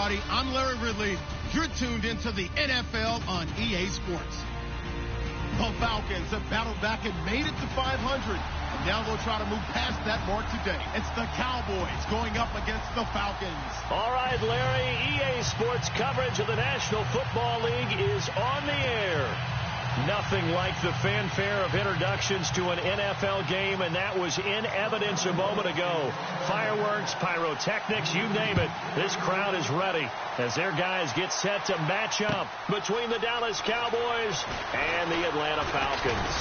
everybody. I'm Larry Ridley. You're tuned into the NFL on EA Sports. The Falcons have battled back and made it to 500. And now they'll try to move past that mark today. It's the Cowboys going up against the Falcons. All right, Larry, EA Sports coverage of the National Football League is on the air. Nothing like the fanfare of introductions to an NFL game, and that was in evidence a moment ago. Fireworks, pyrotechnics, you name it. This crowd is ready as their guys get set to match up between the Dallas Cowboys and the Atlanta Falcons.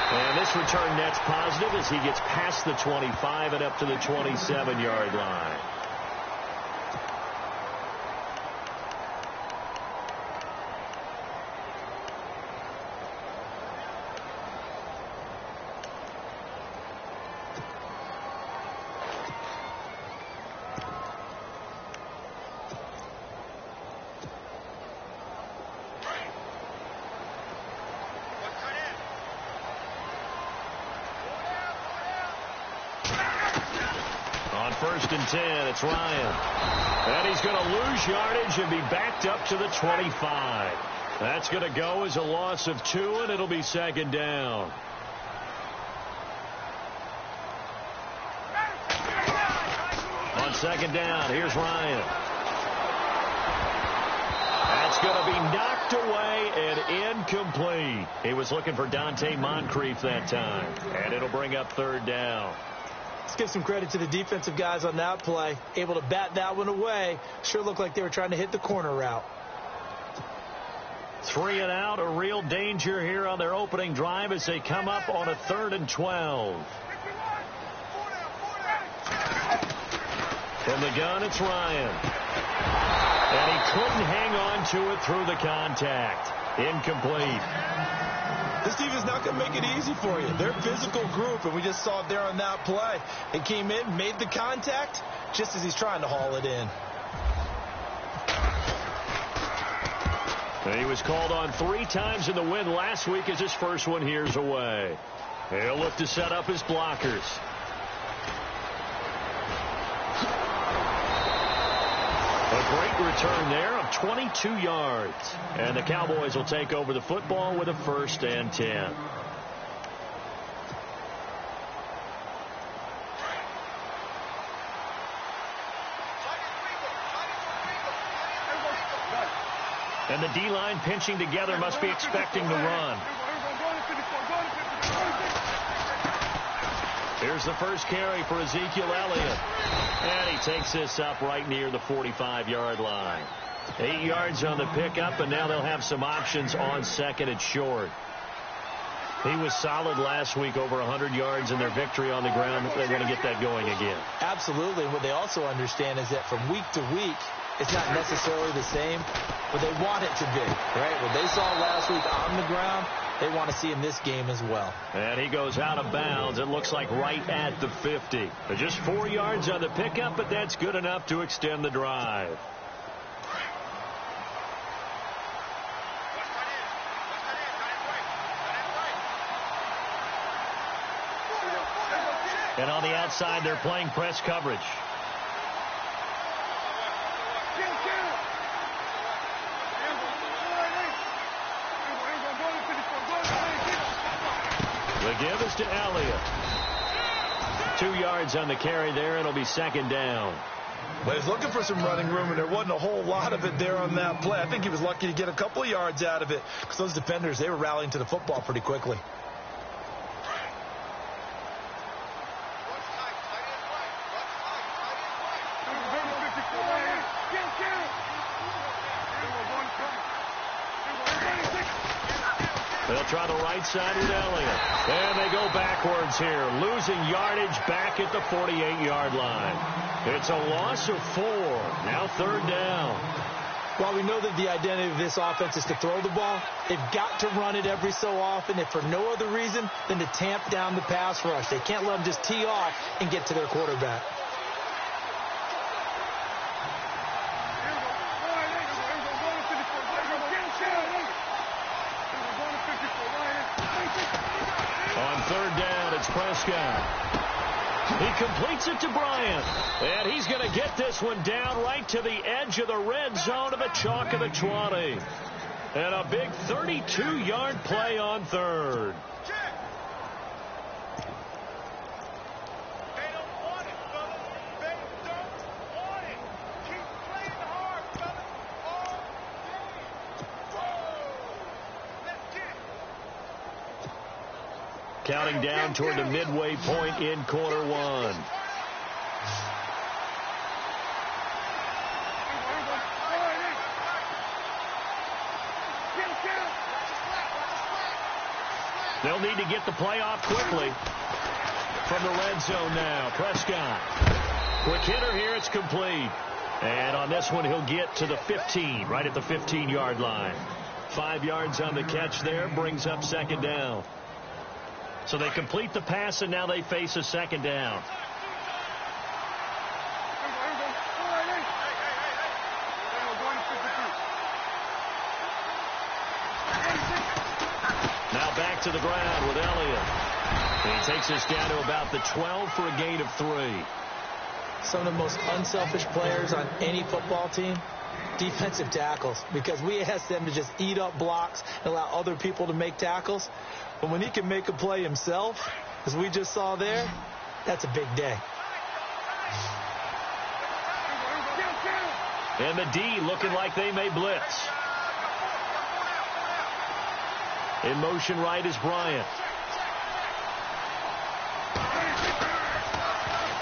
And this return net's positive as he gets past the 25 and up to the 27-yard line. First and 10, it's Ryan. And he's going to lose yardage and be backed up to the 25. That's going to go as a loss of 2, and it'll be second down. On second down, here's Ryan. That's going to be knocked away and incomplete. He was looking for Dante Moncrief that time. And it'll bring up third down. Let's give some credit to the defensive guys on that play. Able to bat that one away. Sure looked like they were trying to hit the corner route. 3 and out, a real danger here on their opening drive as they come up on a 3rd and 12. From the gun, it's Ryan. And he couldn't hang on to it through the contact. Incomplete. This defense is not going to make it easy for you. They're a physical group, and we just saw it there on that play. They came in, made the contact, just as he's trying to haul it in. He was called on 3 times in the win last week as his first one here's away. He'll look to set up his blockers. A great return there of 22 yards. And the Cowboys will take over the football with a 1st and 10. And the D-line pinching together must be expecting the run. Here's the first carry for Ezekiel Elliott. And he takes this up right near the 45-yard line. 8 yards on the pickup, and now they'll have some options on 2nd and short. He was solid last week, over 100 yards in their victory on the ground. They're going to get that going again. Absolutely. What they also understand is that from week to week, it's not necessarily the same, but they want it to be, right? What they saw last week on the ground, they want to see in this game as well. And he goes out of bounds. It looks like right at the 50. Just 4 yards on the pickup, but that's good enough to extend the drive. And on the outside, they're playing press coverage. The give is to Elliott. 2 yards on the carry there. It'll be second down. Well, he's looking for some running room, and there wasn't a whole lot of it there on that play. I think he was lucky to get a couple of yards out of it because those defenders, they were rallying to the football pretty quickly. They'll try the right side with Elliott. And they go backwards here, losing yardage back at the 48-yard line. It's a loss of 4. Now 3rd down. While we know that the identity of this offense is to throw the ball, they've got to run it every so often, if for no other reason than to tamp down the pass rush. They can't let them just tee off and get to their quarterback. On 3rd down, it's Prescott. He completes it to Bryant. And he's going to get this one down right to the edge of the red zone of the chalk of the 20. And a big 32-yard play on third. Counting down toward the midway point in quarter one. They'll need to get the play off quickly. From the red zone now, Prescott. Quick hitter here, it's complete. And on this one, he'll get to the 15, right at the 15-yard line. 5 yards on the catch there, brings up second down. So they complete the pass, and now they face a second down. Now back to the ground with Elliott. And he takes us down to about the 12 for a gain of 3. Some of the most unselfish players on any football team, defensive tackles, because we ask them to just eat up blocks and allow other people to make tackles. But when he can make a play himself, as we just saw there, that's a big day. And the D looking like they may blitz. In motion right is Bryant.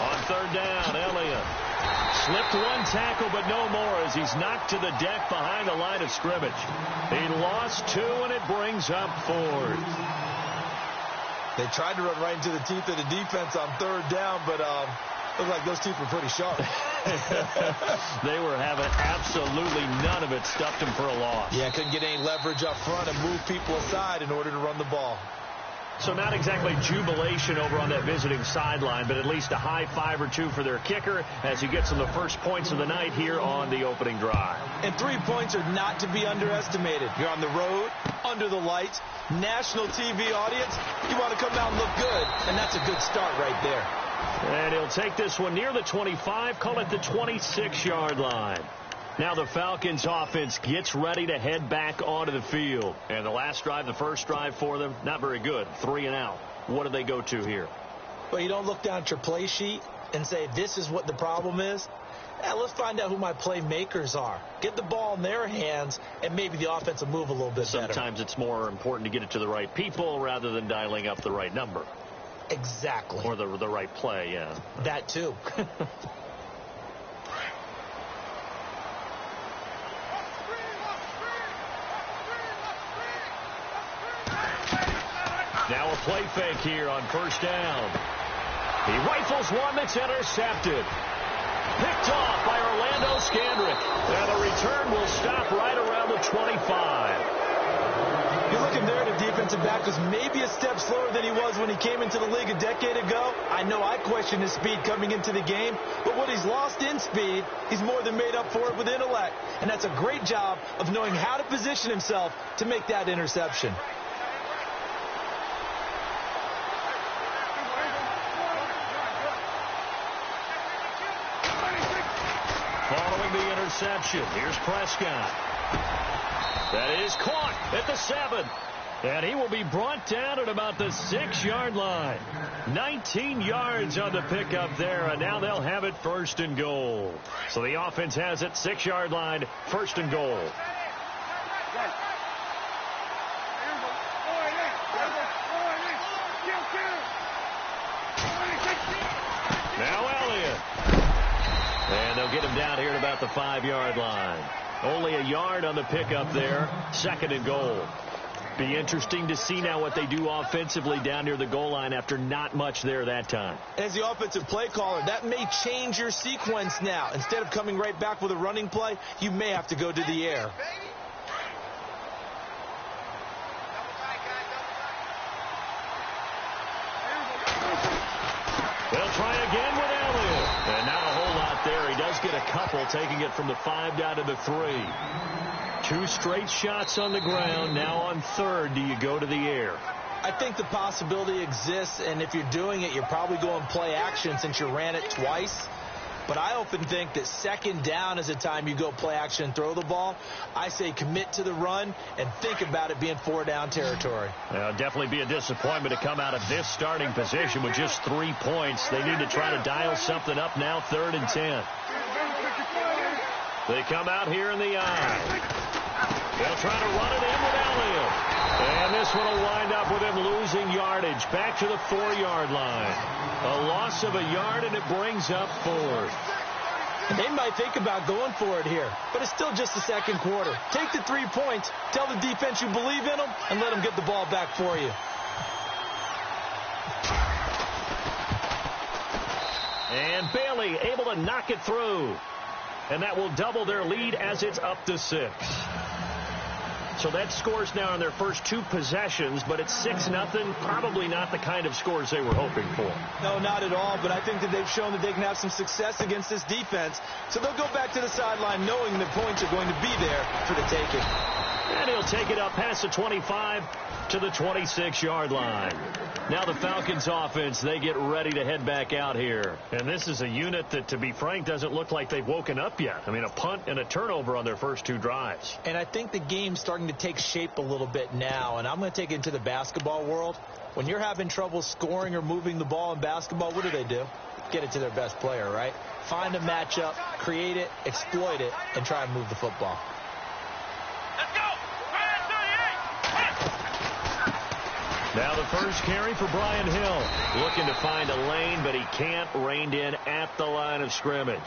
On third down, Elliott. Slipped one tackle, but no more as he's knocked to the deck behind the line of scrimmage. He lost 2, and it brings up 4th. They tried to run right into the teeth of the defense on third down, but looked like those teeth were pretty sharp. They were having absolutely none of it. Stuffed him for a loss. Yeah, couldn't get any leverage up front and move people aside in order to run the ball. So not exactly jubilation over on that visiting sideline, but at least a high 5 or 2 for their kicker as he gets them the first points of the night here on the opening drive. And 3 points are not to be underestimated. You're on the road, under the lights, national TV audience. You want to come out and look good, and that's a good start right there. And he'll take this one near the 25, call it the 26-yard line. Now the Falcons offense gets ready to head back onto the field. And the last drive, the first drive for them, not very good. 3 and out. What do they go to here? Well, you don't look down at your play sheet and say, this is what the problem is. Now, let's find out who my playmakers are. Get the ball in their hands, and maybe the offense will move a little bit better. Sometimes it's more important to get it to the right people rather than dialing up the right number. Exactly. Or the right play, yeah. That too. Now a play fake here on first down. He rifles one that's intercepted. Picked off by Orlando Scandrick. And the return will stop right around the 25. You're looking there at a defensive back who's maybe a step slower than he was when he came into the league a decade ago. I know I questioned his speed coming into the game, but what he's lost in speed, he's more than made up for it with intellect. And that's a great job of knowing how to position himself to make that interception. Following the interception, here's Prescott. That is caught at the 7. And he will be brought down at about the 6-yard line. 19 yards on the pickup there, and now they'll have it first and goal. So the offense has it, 6-yard line, first and goal. Now Elliott. And they'll get him down here at about the 5-yard line. Only a yard on the pickup there. Second and goal. Be interesting to see now what they do offensively down near the goal line after not much there that time. As the offensive play caller, that may change your sequence now. Instead of coming right back with a running play, you may have to go to the air. They'll try again with Elliott. And not a whole lot there. He does get a couple, taking it from the 5 down to the 3. 2 straight shots on the ground. Now on third, do you go to the air? I think the possibility exists, and if you're doing it, you're probably going play action since you ran it twice. But I often think that second down is the time you go play action and throw the ball. I say commit to the run and think about it being 4-down territory. Definitely be a disappointment to come out of this starting position with just 3 points. They need to try to dial something up now, 3rd and 10. They come out here in the eye. They'll try to run it in with Elliott. And this one will wind up with him losing yardage back to the 4-yard line. A loss of a yard, and it brings up 4th. And they might think about going for it here, but it's still just the second quarter. Take the 3 points, tell the defense you believe in them, and let them get the ball back for you. And Bailey able to knock it through. And that will double their lead as it's up to 6. So that scores now on their first 2 possessions, but it's 6-0. Probably not the kind of scores they were hoping for. No, not at all, but I think that they've shown that they can have some success against this defense. So they'll go back to the sideline knowing the points are going to be there for the taking. And he'll take it up past the 25 to the 26-yard line. Now the Falcons offense, they get ready to head back out here. And this is a unit that, to be frank, doesn't look like they've woken up yet. I mean, a punt and a turnover on their first 2 drives. And I think the game's starting to take shape a little bit now. And I'm going to take it into the basketball world. When you're having trouble scoring or moving the ball in basketball, what do? Get it to their best player, right? Find a matchup, create it, exploit it, and try and move the football. Now the first carry for Brian Hill. Looking to find a lane, but he can't. Reined in at the line of scrimmage.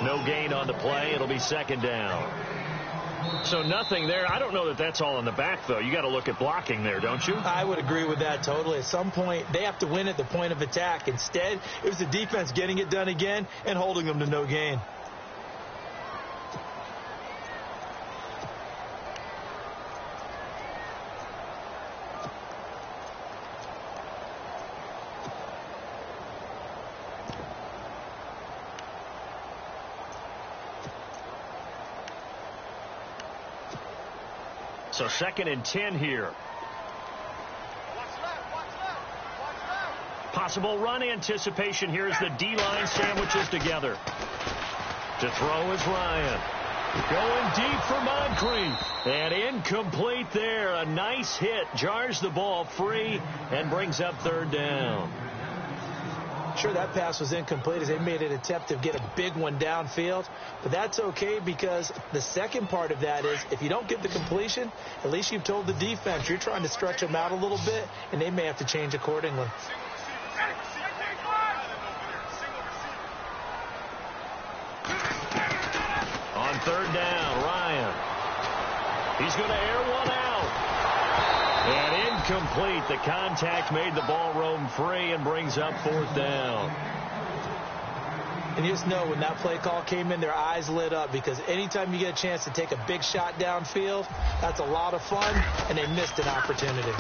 No gain on the play. It'll be 2nd down. So nothing there. I don't know that that's all in the back, though. You got to look at blocking there, don't you? I would agree with that totally. At some point, they have to win at the point of attack. Instead, it was the defense getting it done again and holding them to no gain. So 2nd and 10 here. Possible run anticipation here as the D-line sandwiches together. To throw is Ryan. Going deep for Moncrief. And incomplete there. A nice hit. Jars the ball free and brings up 3rd down. Sure, that pass was incomplete as they made an attempt to get a big one downfield. But that's okay because the second part of that is if you don't get the completion, at least you've told the defense you're trying to stretch them out a little bit, and they may have to change accordingly. On 3rd down, Ryan. He's going to air one out. And incomplete. The contact made the ball roam free and brings up 4th down. And you just know when that play call came in, their eyes lit up because anytime you get a chance to take a big shot downfield, that's a lot of fun, and they missed an opportunity.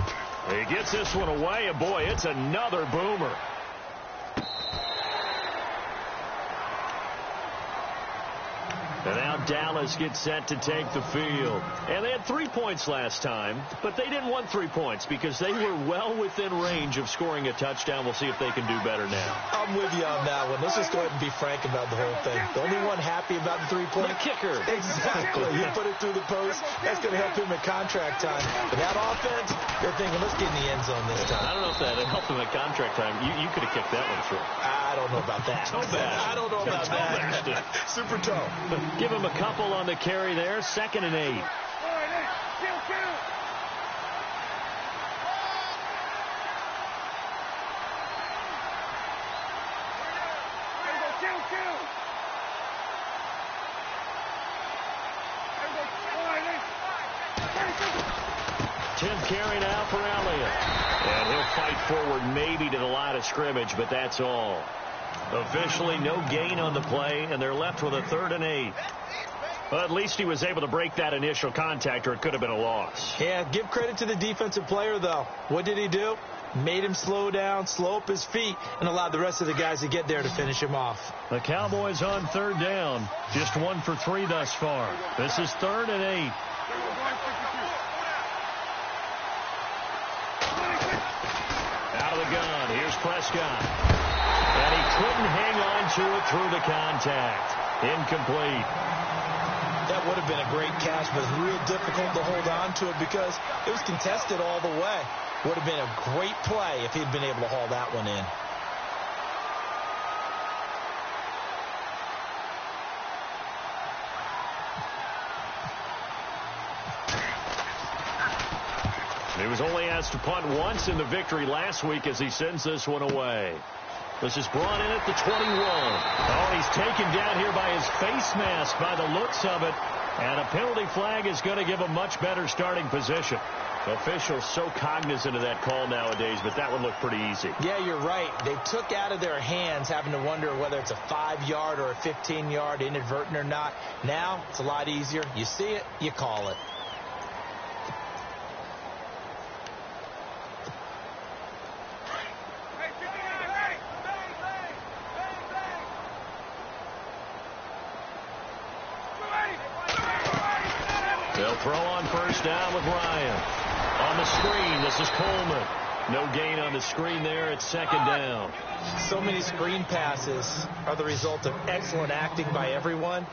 He gets this one away, and boy, it's another boomer. And now Dallas gets set to take the field. And they had 3 points last time, but they didn't want 3 points because they were well within range of scoring a touchdown. We'll see if they can do better now. I'm with you on that one. Let's just go ahead and be frank about the whole thing. The only one happy about the 3-point. The kicker. Exactly. You put it through the post. That's going to help him at contract time. But that offense, they're thinking, let's get in the end zone this time. I don't know if that helped him at contract time. You could have kicked that one through. I don't know about that. Toe bash. I don't know about that. Super toe. Give him a couple on the carry there. 2nd and 8. Carry now for Elliott. And he'll fight forward maybe to the line of scrimmage, but that's all. Officially no gain on the play, and they're left with a 3rd and 8. Well, at least he was able to break that initial contact, or it could have been a loss. Yeah, give credit to the defensive player, though. What did he do? Made him slow down, slow up his feet, and allowed the rest of the guys to get there to finish him off. The Cowboys on 3rd down. Just 1 for 3 thus far. This is 3rd and 8. the gun. Here's Prescott. And he couldn't hang on to it through the contact. Incomplete. That would have been a great catch, but real difficult to hold on to it because it was contested all the way. Would have been a great play if he'd been able to haul that one in. He was only asked to punt once in the victory last week as he sends this one away. This is brought in at the 21. Oh, he's taken down here by his face mask by the looks of it. And a penalty flag is going to give a much better starting position. Officials so cognizant of that call nowadays, but that one looked pretty easy. Yeah, you're right. They took out of their hands having to wonder whether it's a 5-yard or a 15-yard inadvertent or not. Now, it's a lot easier. You see it, you call it. They'll throw on first down with Ryan. On the screen, this is Coleman. No gain on the screen there. It's second down. So many screen passes are the result of excellent acting by everyone.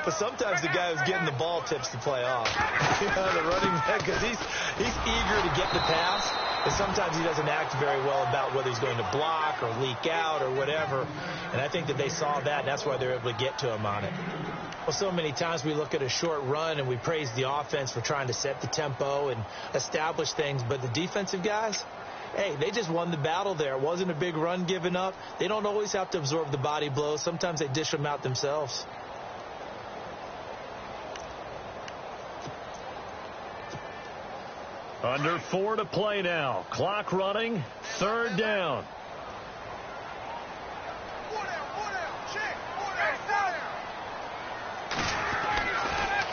But sometimes the guy who's getting the ball tips the play off. You know, the running back, because he's eager to get the pass. And sometimes he doesn't act very well about whether he's going to block or leak out or whatever. And I think that they saw that, and that's why they're able to get to him on it. Well, so many times we look at a short run and we praise the offense for trying to set the tempo and establish things. But the defensive guys, hey, they just won the battle there. It wasn't a big run given up. They don't always have to absorb the body blows. Sometimes they dish them out themselves. Under 4 to play now. Clock running. Third down.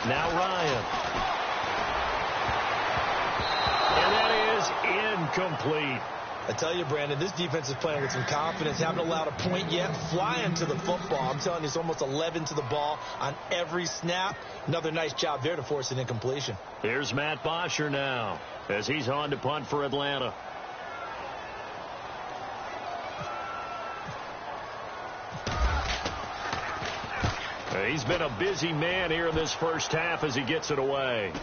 Now Ryan. And that is incomplete. I tell you, Brandon, this defense is playing with some confidence. Haven't allowed a point yet. Flying to the football. I'm telling you, it's almost 11 to the ball on every snap. Another nice job there to force an incompletion. Here's Matt Bosher now as he's on to punt for Atlanta. He's been a busy man here in this first half as he gets it away.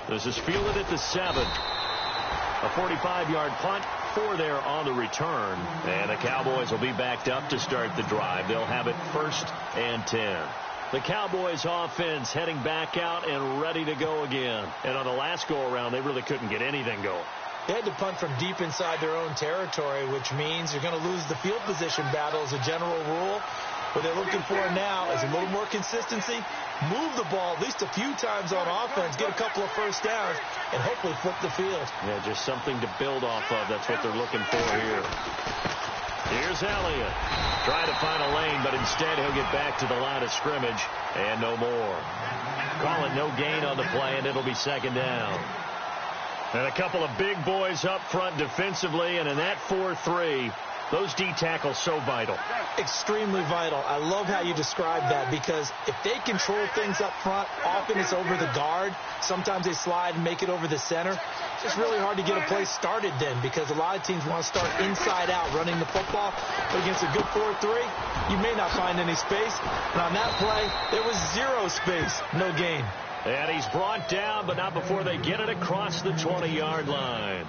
This is fielded at the 7. A 45-yard punt, 4 there on the return. And the Cowboys will be backed up to start the drive. They'll have it 1st and 10. The Cowboys offense heading back out and ready to go again. And on the last go-around, they really couldn't get anything going. They had to punt from deep inside their own territory, which means you're going to lose the field position battle as a general rule. What they're looking for now is a little more consistency, move the ball at least a few times on offense, get a couple of first downs, and hopefully flip the field. Yeah, just something to build off of. That's what they're looking for here. Here's Elliott. Trying to find a lane, but instead he'll get back to the line of scrimmage, and no more. Call it no gain on the play, and it'll be second down. And a couple of big boys up front defensively, and in that 4-3, those D tackles so vital. Extremely vital. I love how you describe that because if they control things up front, often it's over the guard. Sometimes they slide and make it over the center. It's just really hard to get a play started then because a lot of teams want to start inside out running the football. But against a good 4-3, you may not find any space. And on that play, there was 0 space, no gain. And he's brought down, but not before they get it across the 20-yard line.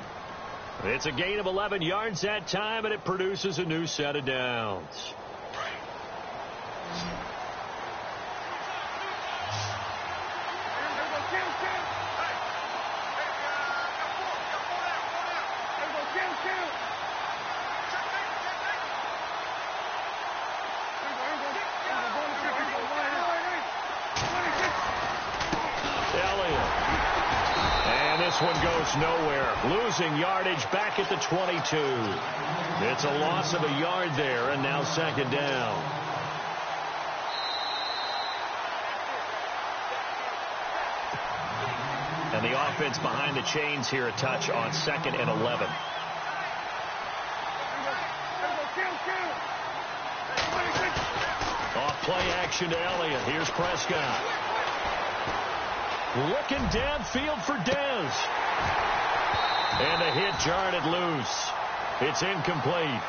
It's a gain of 11 yards that time, and it produces a new set of downs. This one goes nowhere. Losing yardage back at the 22. It's a loss of a yard there, and now second down. And the offense behind the chains here a touch on 2nd and 11. Off play action to Elliott. Here's Prescott. Looking downfield for Dez. And the hit jarred it loose. It's incomplete.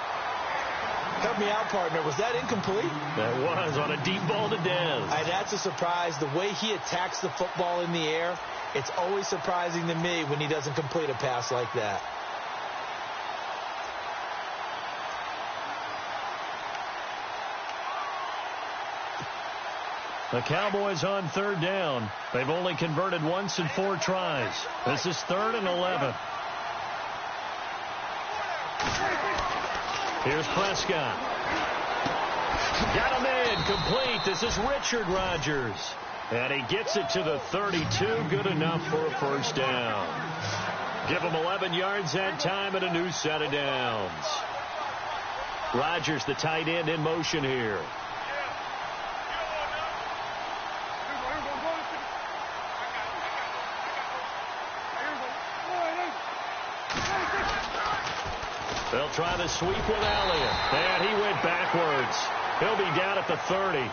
Help me out, partner. Was that incomplete? That was on a deep ball to Dez. That's a surprise. The way he attacks the football in the air, it's always surprising to me when he doesn't complete a pass like that. The Cowboys on third down. They've only converted once in 4 tries. This is 3rd and 11. Here's Prescott. Got him in. Complete. This is Richard Rodgers. And he gets it to the 32. Good enough for a first down. Give him 11 yards that time and a new set of downs. Rodgers, the tight end, in motion here. They'll try the sweep with Elliott. And he went backwards. He'll be down at the 30.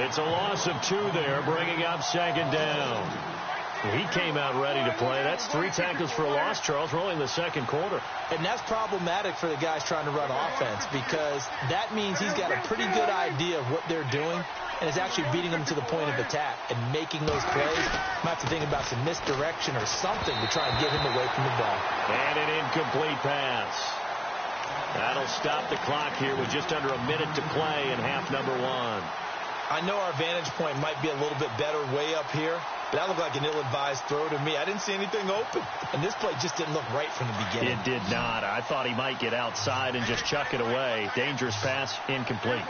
It's a loss of 2 there, bringing up 2nd down. He came out ready to play. That's 3 tackles for a loss, Charles. We're only in the 2nd quarter. And that's problematic for the guys trying to run offense because that means he's got a pretty good idea of what they're doing and is actually beating them to the point of attack and making those plays. Might have to think about some misdirection or something to try and get him away from the ball. And an incomplete pass. That'll stop the clock here with just under a minute to play in half number 1. I know our vantage point might be a little bit better way up here, but that looked like an ill-advised throw to me. I didn't see anything open, and this play just didn't look right from the beginning. It did not. I thought he might get outside and just chuck it away. Dangerous pass, incomplete.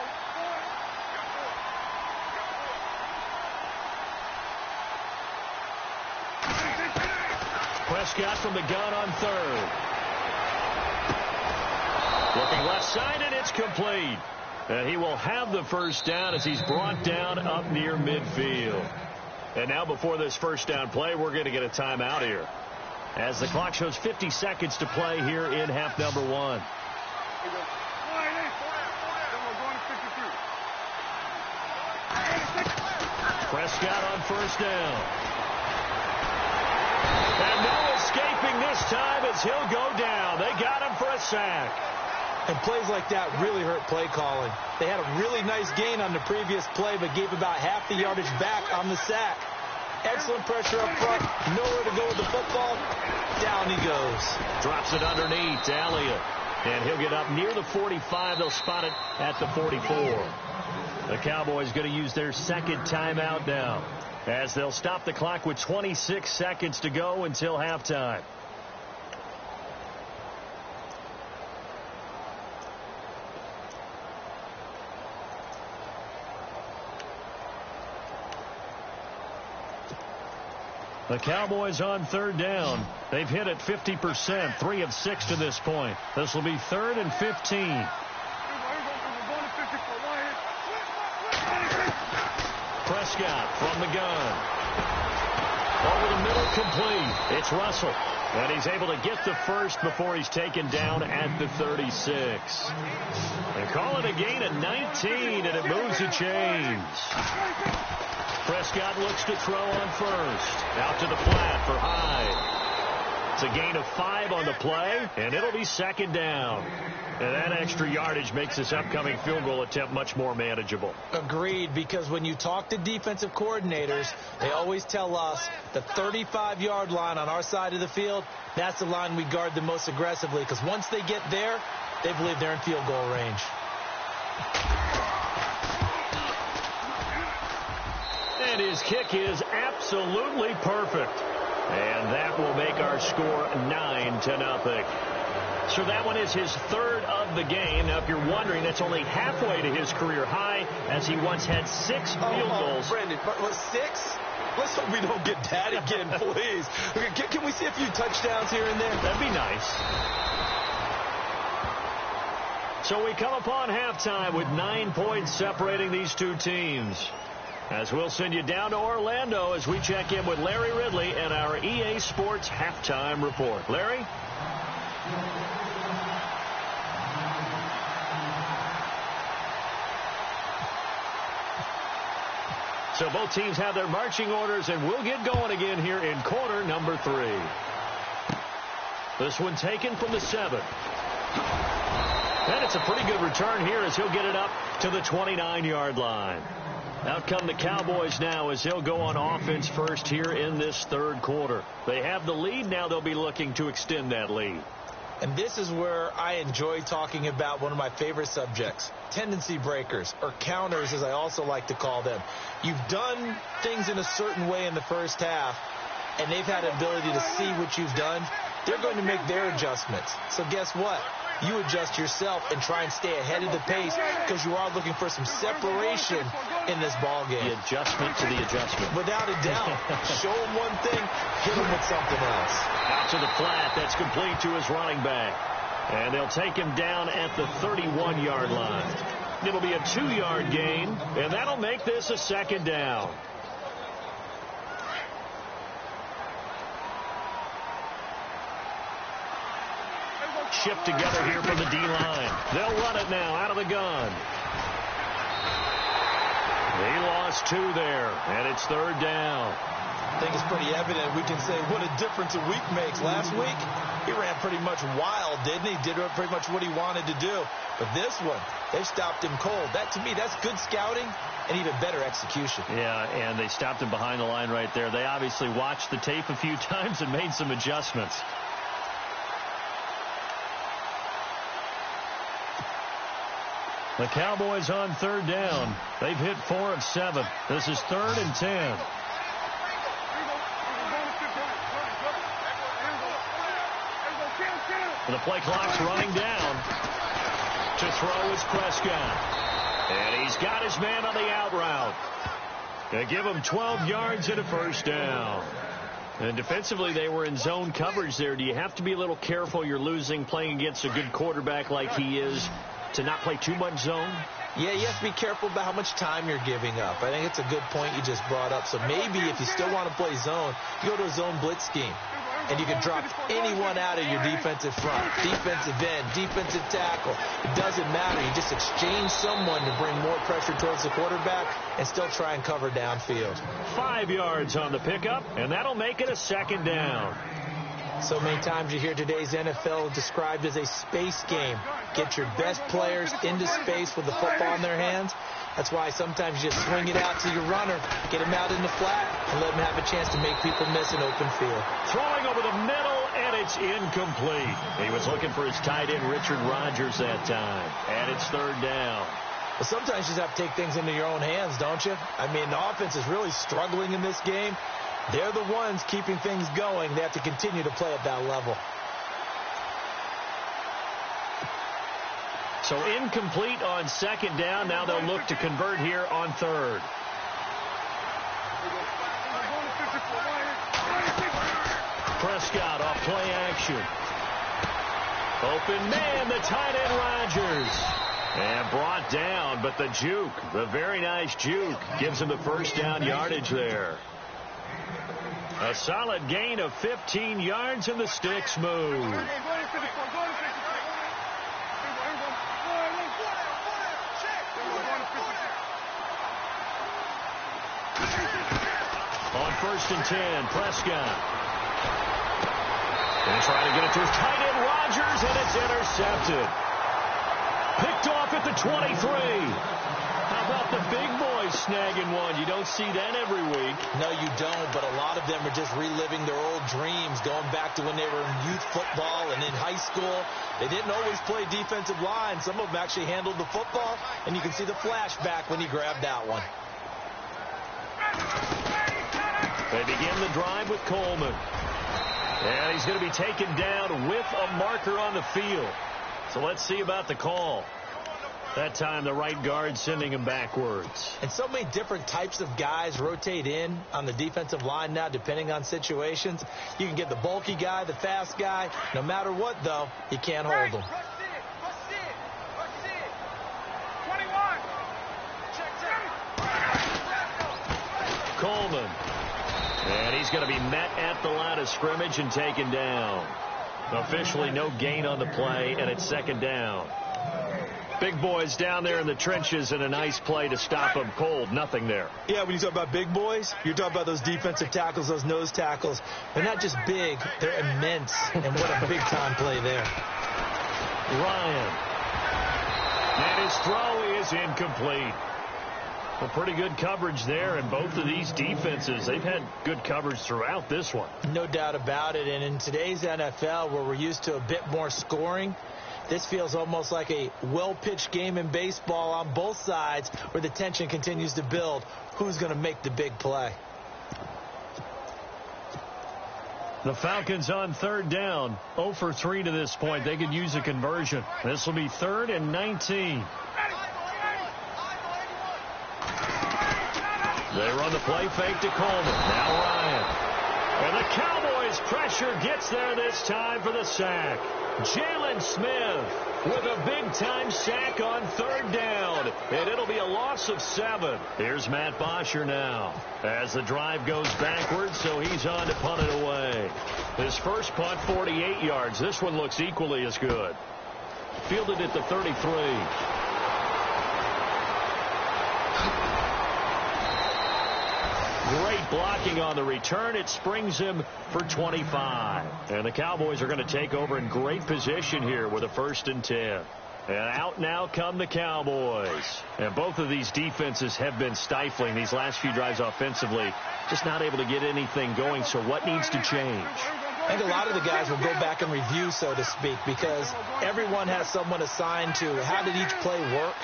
Prescott from the gun on 3rd. Looking left side, and it's complete. And he will have the first down as he's brought down up near midfield. And now before this first down play, we're going to get a timeout here, as the clock shows 50 seconds to play here in half number 1. Prescott on first down. And no escaping this time as he'll go down. They got him for a sack. And plays like that really hurt play calling. They had a really nice gain on the previous play, but gave about half the yardage back on the sack. Excellent pressure up front. Nowhere to go with the football. Down he goes. Drops it underneath to Elliott. And he'll get up near the 45. They'll spot it at the 44. The Cowboys going to use their 2nd timeout now, as they'll stop the clock with 26 seconds to go until halftime. The Cowboys on third down. They've hit it 50%, 3 of 6 to this point. This will be 3rd and 15. Prescott from the gun. Over the middle, complete. It's Russell. And he's able to get the first before he's taken down at the 36. They call it a gain of 19, and it moves the chains. Prescott looks to throw on first. Out to the flat for Hyde. It's a gain of 5 on the play, and it'll be 2nd down. And that extra yardage makes this upcoming field goal attempt much more manageable. Agreed, because when you talk to defensive coordinators, they always tell us the 35-yard line on our side of the field, that's the line we guard the most aggressively, because once they get there, they believe they're in field goal range. And his kick is absolutely perfect. And that will make our score 9-0. So that one is his 3rd of the game. Now, if you're wondering, that's only halfway to his career high, as he once had 6 field goals. Brandon, 6? Let's hope we don't get that again, please. Okay, can we see a few touchdowns here and there? That'd be nice. So we come upon halftime with 9 points separating these two teams, as we'll send you down to Orlando as we check in with Larry Ridley and our EA Sports Halftime Report. Larry? So both teams have their marching orders, and we'll get going again here in quarter number 3. This one taken from the 7. And it's a pretty good return here as he'll get it up to the 29-yard line. Out come the Cowboys now as he'll go on offense first here in this third quarter. They have the lead. Now they'll be looking to extend that lead. And this is where I enjoy talking about one of my favorite subjects, tendency breakers, or counters as I also like to call them. You've done things in a certain way in the first half, and they've had the ability to see what you've done. They're going to make their adjustments. So guess what? You adjust yourself and try and stay ahead of the pace because you are looking for some separation in this ball game. The adjustment to the adjustment. Without a doubt. Show him one thing, hit him with something else. Out to the flat. That's complete to his running back. And they'll take him down at the 31-yard line. It'll be a 2-yard gain, and that'll make this a second down. Shift together here from the D-line. They'll run it now out of the gun. He lost 2 there, and it's third down. I think it's pretty evident. We can say what a difference a week makes. Last week, he ran pretty much wild, didn't he? Did pretty much what he wanted to do. But this one, they stopped him cold. That, to me, that's good scouting and even better execution. Yeah, and they stopped him behind the line right there. They obviously watched the tape a few times and made some adjustments. The Cowboys on third down. They've hit 4 of 7. This is 3rd and 10. The play clock's running down. To throw is Prescott. And he's got his man on the out route. They give him 12 yards and a first down. And defensively, they were in zone coverage there. Do you have to be a little careful? You're losing playing against a good quarterback like he is, to not play too much zone? Yeah, you have to be careful about how much time you're giving up. I think it's a good point you just brought up. So maybe if you still want to play zone, you go to a zone blitz scheme. And you can drop anyone out of your defensive front, defensive end, defensive tackle. It doesn't matter. You just exchange someone to bring more pressure towards the quarterback and still try and cover downfield. 5 yards on the pickup, and that'll make it a second down. So many times you hear today's NFL described as a space game. Get your best players into space with the football in their hands. That's why sometimes you just swing it out to your runner, get him out in the flat, and let him have a chance to make people miss an open field. Throwing over the middle, and it's incomplete. He was looking for his tight end, Richard Rodgers, that time. And it's third down. Well, sometimes you just have to take things into your own hands, don't you? I mean, the offense is really struggling in this game. They're the ones keeping things going. They have to continue to play at that level. So incomplete on second down. Now they'll look to convert here on third. Prescott off play action. Open man, the tight end Rodgers. And brought down, but the juke, the very nice juke, gives him the first down yardage there. A solid gain of 15 yards, and the sticks move. On 1st and 10, Prescott. And trying to get it to his tight end, Rodgers, and it's intercepted. Picked off at the 23. How about the big boys snagging one? You don't see that every week. No, you don't, but a lot of them are just reliving their old dreams, going back to when they were in youth football and in high school. They didn't always play defensive line. Some of them actually handled the football, and you can see the flashback when he grabbed that one. They begin the drive with Coleman. And he's going to be taken down with a marker on the field. So let's see about the call. That time the right guard sending him backwards. And so many different types of guys rotate in on the defensive line now depending on situations. You can get the bulky guy, the fast guy. No matter what, though, you can't hold them. Coleman. And he's going to be met at the line of scrimmage and taken down. Officially no gain on the play, and it's second down. Big boys down there in the trenches, and a nice play to stop them cold. Nothing there. Yeah, when you talk about big boys, you're talking about those defensive tackles, those nose tackles. They're not just big, they're immense. And what a big-time play there. Ryan. And his throw is incomplete. Well, pretty good coverage there, and both of these defenses, they've had good coverage throughout this one. No doubt about it, and in today's NFL, where we're used to a bit more scoring, this feels almost like a well-pitched game in baseball on both sides where the tension continues to build. Who's going to make the big play? The Falcons on third down, 0 for 3 to this point. They could use a conversion. This will be 3rd and 19. They run the play fake to Coleman. Now Ryan. And the Cowboys pressure gets there this time for the sack. Jalen Smith with a big-time sack on 3rd down. And it'll be a loss of 7. Here's Matt Bosher now as the drive goes backwards, so he's on to punt it away. His first punt, 48 yards. This one looks equally as good. Fielded at the 33. Great blocking on the return. It springs him for 25. And the Cowboys are going to take over in great position here with a 1st and 10. And out now come the Cowboys. And both of these defenses have been stifling these last few drives offensively. Just not able to get anything going. So what needs to change? I think a lot of the guys will go back and review, so to speak, because everyone has someone assigned to how did each play work.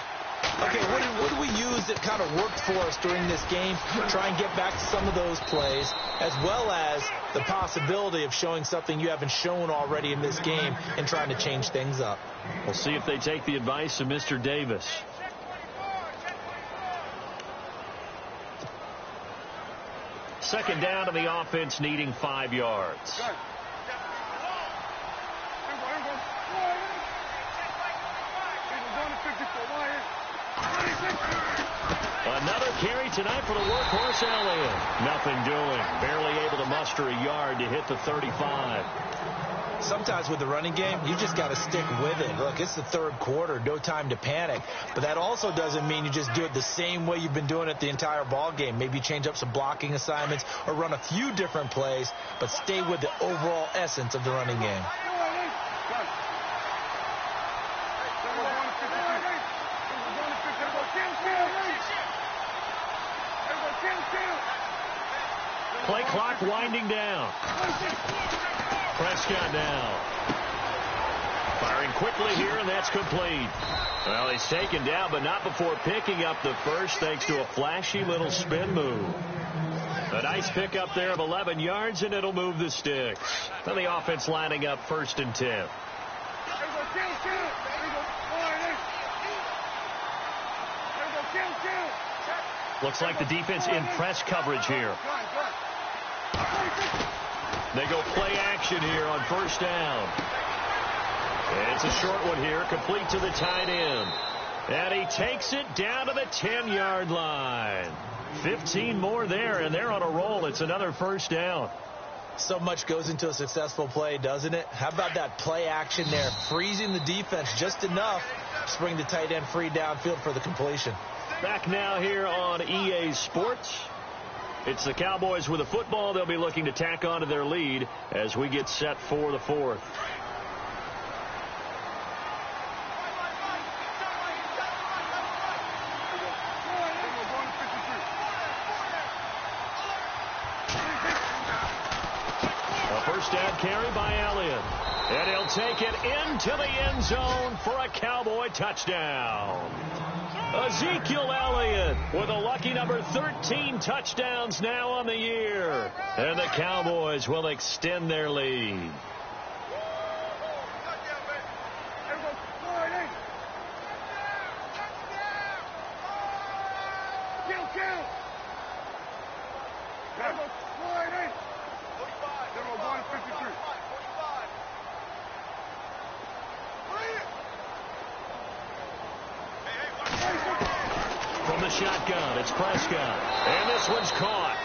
Okay, what did we use that kind of worked for us during this game? Try and get back to some of those plays, as well as the possibility of showing something you haven't shown already in this game and trying to change things up. We'll see if they take the advice of Mr. Davis. Second down to the offense, needing 5 yards. Another carry tonight for the workhorse, Elliott. Nothing doing. Barely able to muster a yard to hit the 35. Sometimes with the running game, you just got to stick with it. Look, it's the 3rd quarter, no time to panic. But that also doesn't mean you just do it the same way you've been doing it the entire ball game. Maybe change up some blocking assignments or run a few different plays, but stay with the overall essence of the running game. Play clock winding down. Prescott now. Firing quickly here, and that's complete. Well, he's taken down, but not before picking up the first, thanks to a flashy little spin move. A nice pickup there of 11 yards, and it'll move the sticks. And the offense lining up 1st and 10. Looks like the defense in press coverage here. They go play action here on 1st down. And it's a short one here, complete to the tight end. And he takes it down to the 10-yard line. 15 more there, and they're on a roll. It's another 1st down. So much goes into a successful play, doesn't it? How about that play action there, freezing the defense just enough to bring the tight end free downfield for the completion. Back now here on EA Sports. It's the Cowboys with the football. They'll be looking to tack on to their lead as we get set for the 4th. A 1st down carry by Elliott. And he'll take it into the end zone for a Cowboy touchdown. Ezekiel Elliott with a lucky number 13 touchdowns now on the year. And the Cowboys will extend their lead. From the shotgun, it's Prescott. And this one's caught.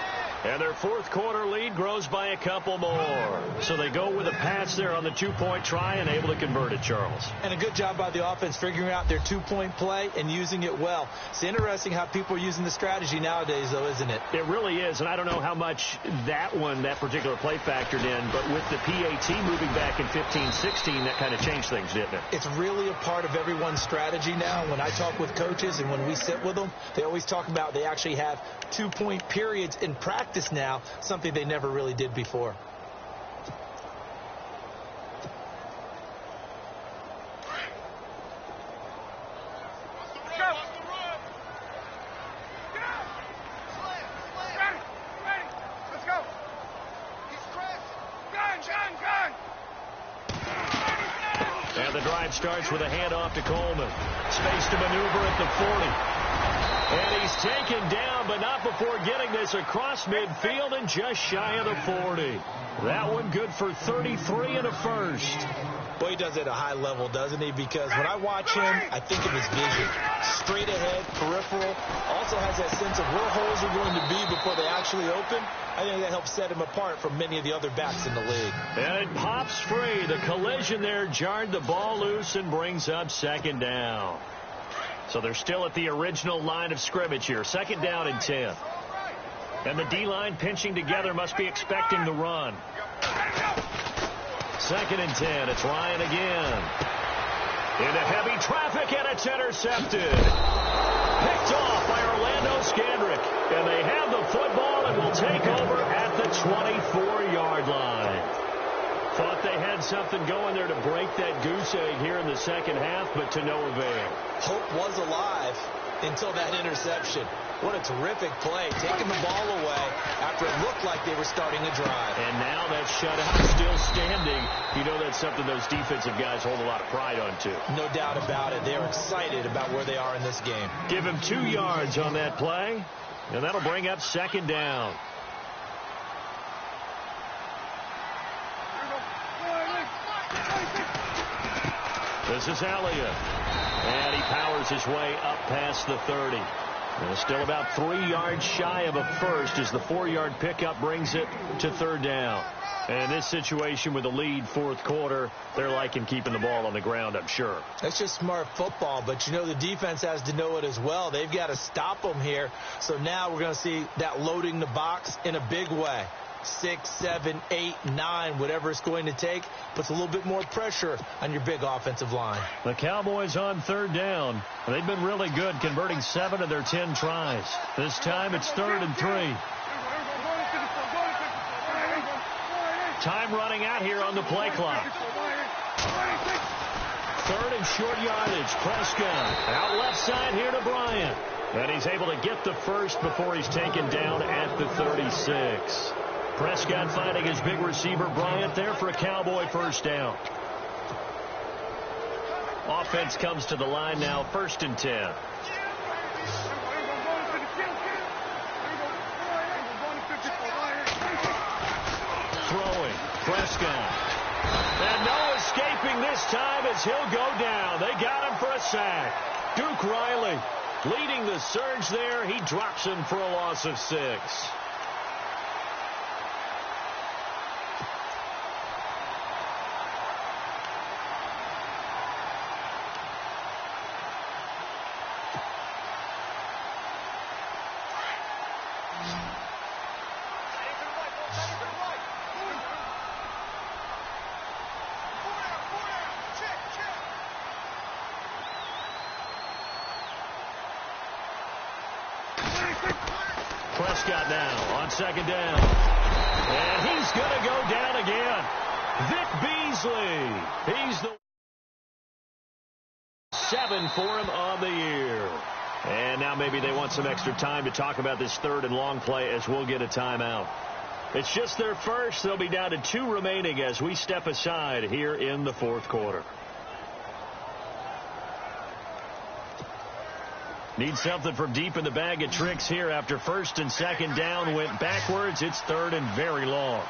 And their fourth quarter lead grows by a couple more. So they go with a pass there on the two-point try and able to convert it, Charles. And a good job by the offense figuring out their two-point play and using it well. It's interesting how people are using the strategy nowadays, though, isn't it? It really is, and I don't know how much that particular play factored in, but with the PAT moving back in 15-16, that kind of changed things, didn't it? It's really a part of everyone's strategy now. When I talk with coaches and when we sit with them, they always talk about they actually have two-point periods in practice now, something they never really did before. And the drive starts with a handoff to Coleman. Space to maneuver at the 40. And he's taken down, but not before getting this across midfield and just shy of the 40. That one good for 33 and a first. Boy, he does it at a high level, doesn't he? Because when I watch him, I think of his vision. Straight ahead, peripheral. Also has that sense of where holes are going to be before they actually open. I think that helps set him apart from many of the other backs in the league. And it pops free. The collision there jarred the ball loose and brings up second down. So they're still at the original line of scrimmage here. Second down and 10. And the D-line pinching together must be expecting the run. Second and 10. It's Ryan again. Into heavy traffic, and it's intercepted. Picked off by Orlando Scandrick. And they have the football and will take over at the 24-yard line. Thought they had something going there to break that goose egg here in the second half, but to no avail. Hope was alive until that interception. What a terrific play, taking the ball away after it looked like they were starting a drive. And now that shutout still standing. You know that's something those defensive guys hold a lot of pride on, too. No doubt about it. They're excited about where they are in this game. Give him 2 yards on that play, and that'll bring up second down. This is Elliott. And he powers his way up past the 30. And still about 3 yards shy of a first as the 4-yard pickup brings it to third down. And in this situation with the lead fourth quarter, they're liking keeping the ball on the ground, I'm sure. That's just smart football, but you know the defense has to know it as well. They've got to stop them here. So now we're going to see that loading the box in a big way. 6, 7, 8, 9, whatever it's going to take, puts a little bit more pressure on your big offensive line. The Cowboys on third down. They've been really good, converting 7 of their 10 tries. This time it's 3rd and 3. Time running out here on the play clock. 3rd and short yardage. Prescott out left side here to Bryant. And he's able to get the first before he's taken down at the 36. Prescott finding his big receiver Bryant there for a Cowboy first down. Offense comes to the line now, 1st and 10. Throwing, Prescott. And no escaping this time as he'll go down. They got him for a sack. Duke Riley leading the surge there. He drops him for a loss of 6. Prescott now on second down. And he's going to go down again. Vic Beasley. He's the 7 for him on the year. And now maybe they want some extra time to talk about this 3rd and long play as we'll get a timeout. It's just their first. They'll be down to 2 remaining as we step aside here in the fourth quarter. Need something from deep in the bag of tricks here after 1st and 2nd down went backwards. It's 3rd and very long.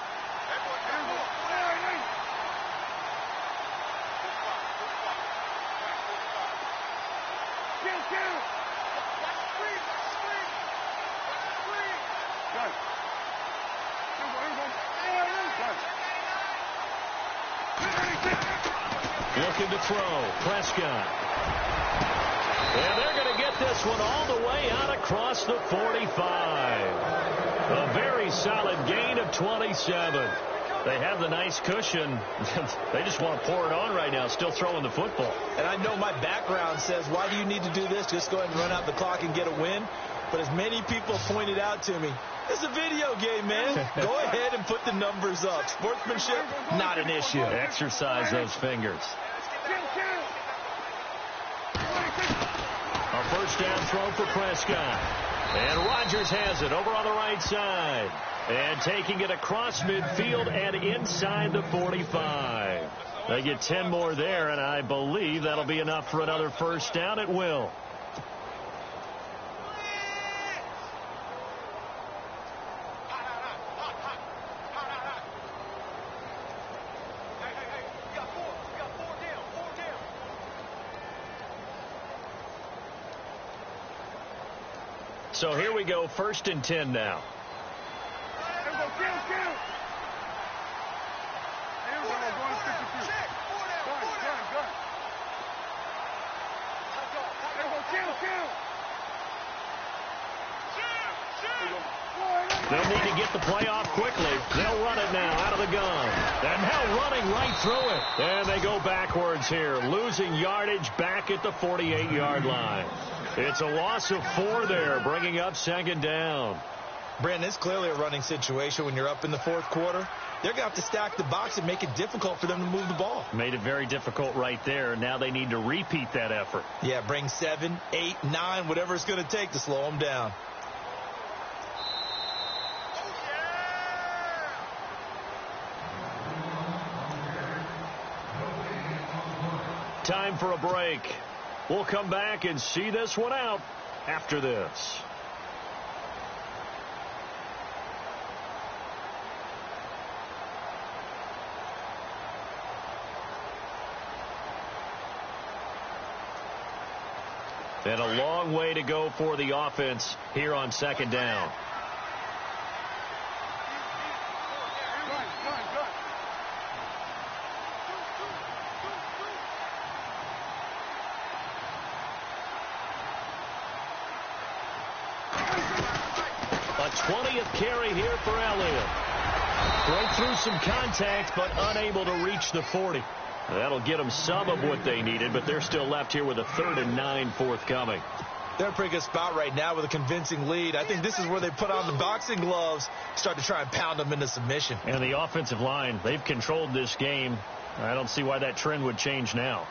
Looking to throw. Prescott. And they're going to get this one all the way out across the 45. A very solid gain of 27. They have the nice cushion. They just want to pour it on right now, still throwing the football. And I know my background says, why do you need to do this? Just go ahead and run out the clock and get a win. But as many people pointed out to me, it's a video game, man. Go ahead and put the numbers up. Sportsmanship, not an issue. Exercise those fingers. A first down throw for Prescott. And Rodgers has it over on the right side. And taking it across midfield and inside the 45. They get 10 more there, and I believe that'll be enough for another first down. It will. So here we go, 1st and 10 now. They'll need to get the play off quickly. They'll run it now out of the gun. And now running right through it. And they go backwards here, losing yardage back at the 48-yard line. It's a loss of 4 there, bringing up 2nd down. Brandon, it's clearly a running situation when you're up in the 4th quarter. They're going to have to stack the box and make it difficult for them to move the ball. Made it very difficult right there. Now they need to repeat that effort. Yeah, bring 7, 8, 9, whatever it's going to take to slow them down. Time for a break. We'll come back and see this one out after this. And a long way to go for the offense here on 2nd down. A 20th carry here for Elliott. Broke through some contact, but unable to reach the 40. That'll get them some of what they needed, but they're still left here with a 3rd and 9 forthcoming. They're in a pretty good spot right now with a convincing lead. I think this is where they put on the boxing gloves, start to try and pound them into submission. And the offensive line, they've controlled this game. I don't see why that trend would change now.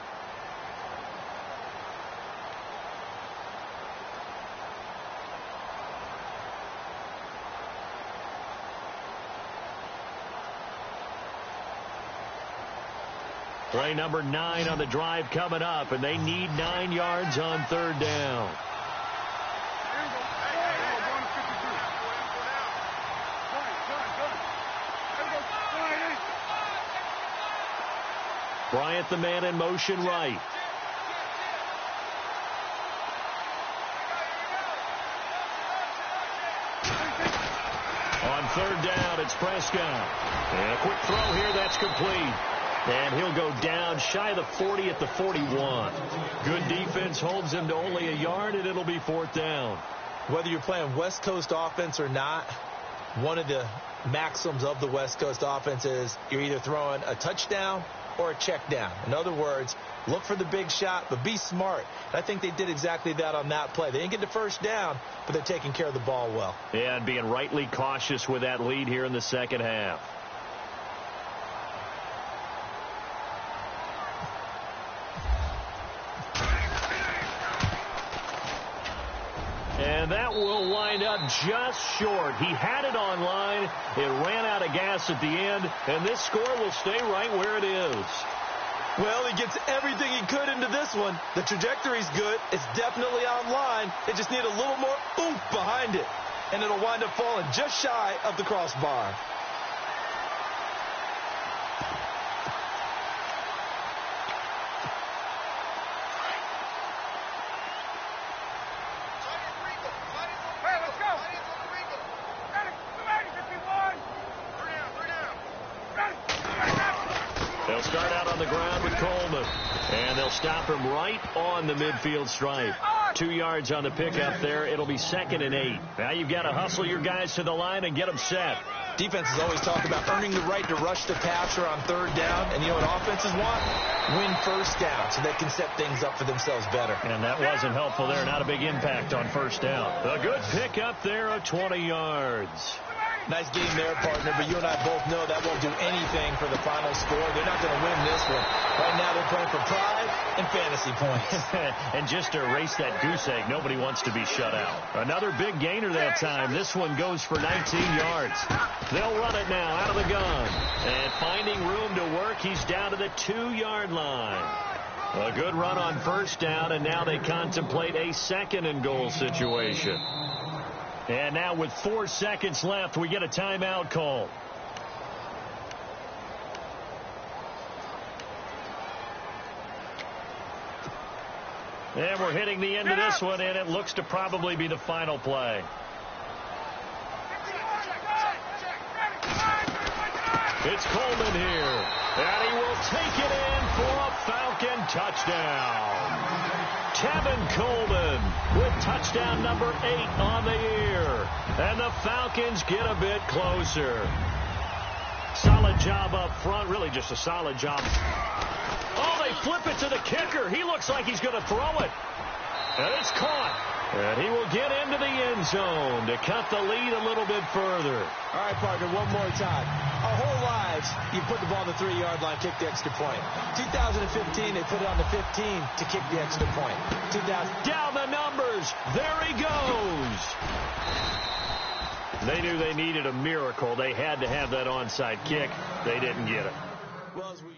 Play number 9 on the drive coming up, and they need 9 yards on 3rd down. Bryant, the man in motion right. On 3rd down, it's Prescott. And a quick throw here, that's complete. And he'll go down shy of the 40 at the 41. Good defense holds him to only a yard, and it'll be 4th down. Whether you're playing West Coast offense or not, one of the maxims of the West Coast offense is you're either throwing a touchdown or a check down. In other words, look for the big shot, but be smart. And I think they did exactly that on that play. They didn't get the first down, but they're taking care of the ball well. Yeah, and being rightly cautious with that lead here in the 2nd half. And that will wind up just short. He had it on line. It ran out of gas at the end, and this score will stay right where it is. Well, he gets everything he could into this one. The trajectory's good. It's definitely on line. It just needs a little more oomph behind it, and it'll wind up falling just shy of the crossbar. They'll start out on on the ground with Coleman. And they'll stop him right on the midfield stripe. 2 yards on the pickup there. It'll be 2nd and 8. Now you've got to hustle your guys to the line and get them set. Defenses always talk about earning the right to rush the passer on 3rd down. And you know what offenses want? Win 1st down so they can set things up for themselves better. And that wasn't helpful there. Not a big impact on 1st down. A good pickup there of 20 yards. Nice game there, partner, but you and I both know that won't do anything for the final score. They're not going to win this one. Right now they're playing for pride and fantasy points. And just to erase that goose egg, nobody wants to be shut out. Another big gainer that time. This one goes for 19 yards. They'll run it now out of the gun. And finding room to work, he's down to the 2-yard line. A good run on 1st down, and now they contemplate a 2nd and goal situation. And now with 4 seconds left, we get a timeout call. And we're hitting the end of this one, and it looks to probably be the final play. It's Coleman here, and he will take it in for a Falcon touchdown. Tevin Coleman with touchdown number 8 on the year. And the Falcons get a bit closer. Solid job up front, really just a solid job. Oh, they flip it to the kicker. He looks like he's going to throw it. And it's caught. And he will get into the end zone to cut the lead a little bit further. All right, partner, one more time. Our whole lives, you put the ball on the 3-yard line, kick the extra point. 2015, they put it on the 15 to kick the extra point. Down the numbers. There he goes. They knew they needed a miracle. They had to have that onside kick. They didn't get it. Well, as we